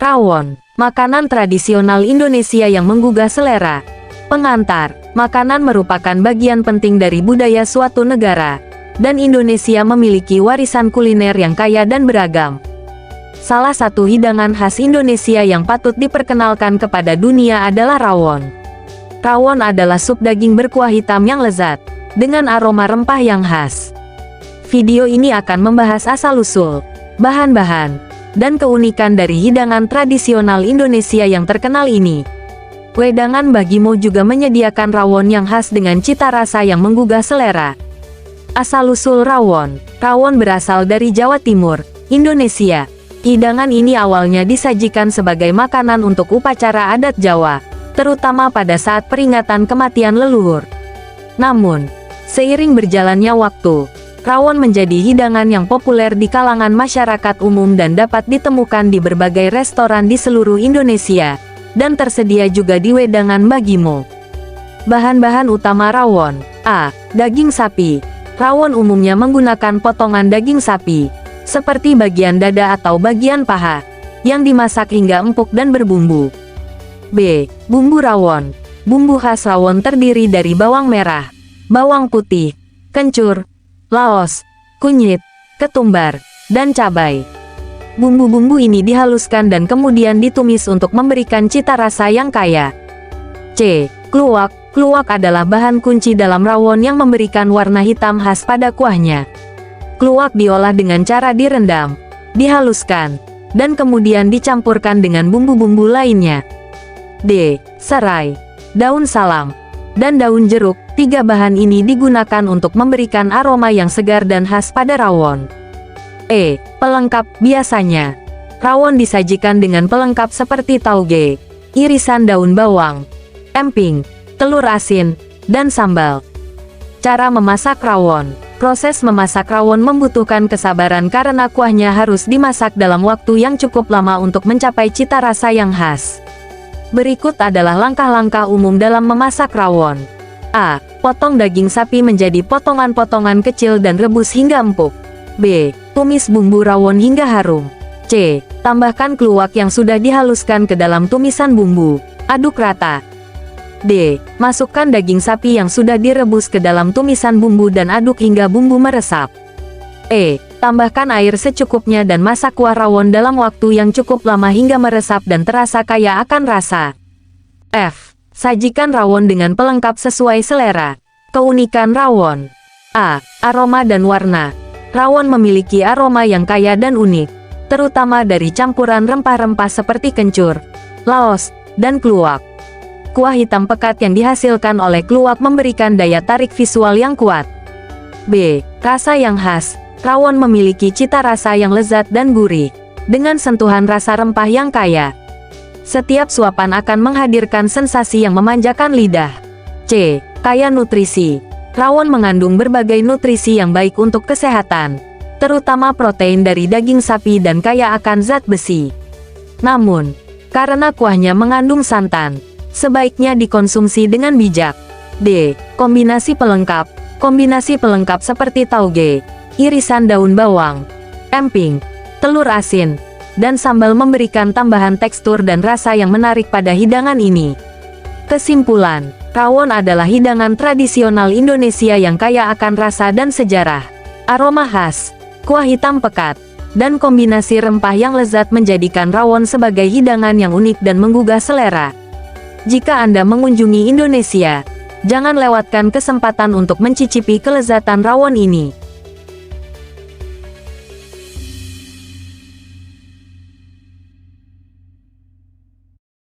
Rawon, makanan tradisional Indonesia yang menggugah selera. Pengantar, makanan merupakan bagian penting dari budaya suatu negara, dan Indonesia memiliki warisan kuliner yang kaya dan beragam. Salah satu hidangan khas Indonesia yang patut diperkenalkan kepada dunia adalah rawon. Rawon adalah sup daging berkuah hitam yang lezat, dengan aroma rempah yang khas. Video ini akan membahas asal-usul, bahan-bahan, dan keunikan dari hidangan tradisional Indonesia yang terkenal ini. Wedangan Bagimo juga menyediakan rawon yang khas dengan cita rasa yang menggugah selera. Asal-usul rawon. Rawon berasal dari Jawa Timur, Indonesia. Hidangan ini awalnya disajikan sebagai makanan untuk upacara adat Jawa, terutama pada saat peringatan kematian leluhur. Namun, seiring berjalannya waktu, rawon menjadi hidangan yang populer di kalangan masyarakat umum dan dapat ditemukan di berbagai restoran di seluruh Indonesia, dan tersedia juga di Wedangan Bagimo. Bahan-bahan utama rawon. A. Daging sapi. Rawon umumnya menggunakan potongan daging sapi, seperti bagian dada atau bagian paha, yang dimasak hingga empuk dan berbumbu. B. Bumbu rawon. Bumbu khas rawon terdiri dari bawang merah, bawang putih, kencur, laos, kunyit, ketumbar, dan cabai. Bumbu-bumbu ini dihaluskan dan kemudian ditumis untuk memberikan cita rasa yang kaya. C. Kluwak. Kluwak adalah bahan kunci dalam rawon yang memberikan warna hitam khas pada kuahnya. Kluwak diolah dengan cara direndam, dihaluskan, dan kemudian dicampurkan dengan bumbu-bumbu lainnya. D. Serai, daun salam, dan daun jeruk. Tiga bahan ini digunakan untuk memberikan aroma yang segar dan khas pada rawon. E. Pelengkap. Biasanya, rawon disajikan dengan pelengkap seperti tauge, irisan daun bawang, emping, telur asin, dan sambal. Cara memasak rawon. Proses memasak rawon membutuhkan kesabaran karena kuahnya harus dimasak dalam waktu yang cukup lama untuk mencapai cita rasa yang khas. Berikut adalah langkah-langkah umum dalam memasak rawon. A. Potong daging sapi menjadi potongan-potongan kecil dan rebus hingga empuk. B. Tumis bumbu rawon hingga harum. C. Tambahkan kluwak yang sudah dihaluskan ke dalam tumisan bumbu. Aduk rata. D. Masukkan daging sapi yang sudah direbus ke dalam tumisan bumbu dan aduk hingga bumbu meresap. E. Tambahkan air secukupnya dan masak kuah rawon dalam waktu yang cukup lama hingga meresap dan terasa kaya akan rasa. F. Sajikan rawon dengan pelengkap sesuai selera. Keunikan rawon. A. Aroma dan warna. Rawon memiliki aroma yang kaya dan unik, terutama dari campuran rempah-rempah seperti kencur, laos, dan kluwak. Kuah hitam pekat yang dihasilkan oleh kluwak memberikan daya tarik visual yang kuat. B. Rasa yang khas. Rawon memiliki cita rasa yang lezat dan gurih, dengan sentuhan rasa rempah yang kaya. Setiap suapan akan menghadirkan sensasi yang memanjakan lidah. C. Kaya nutrisi. Rawon mengandung berbagai nutrisi yang baik untuk kesehatan, terutama protein dari daging sapi dan kaya akan zat besi. Namun, karena kuahnya mengandung santan, sebaiknya dikonsumsi dengan bijak. D. Kombinasi pelengkap. Kombinasi pelengkap seperti tauge, irisan daun bawang, emping, telur asin, dan sambal memberikan tambahan tekstur dan rasa yang menarik pada hidangan ini. Kesimpulan, rawon adalah hidangan tradisional Indonesia yang kaya akan rasa dan sejarah. Aroma khas, kuah hitam pekat, dan kombinasi rempah yang lezat menjadikan rawon sebagai hidangan yang unik dan menggugah selera. Jika Anda mengunjungi Indonesia, jangan lewatkan kesempatan untuk mencicipi kelezatan rawon ini.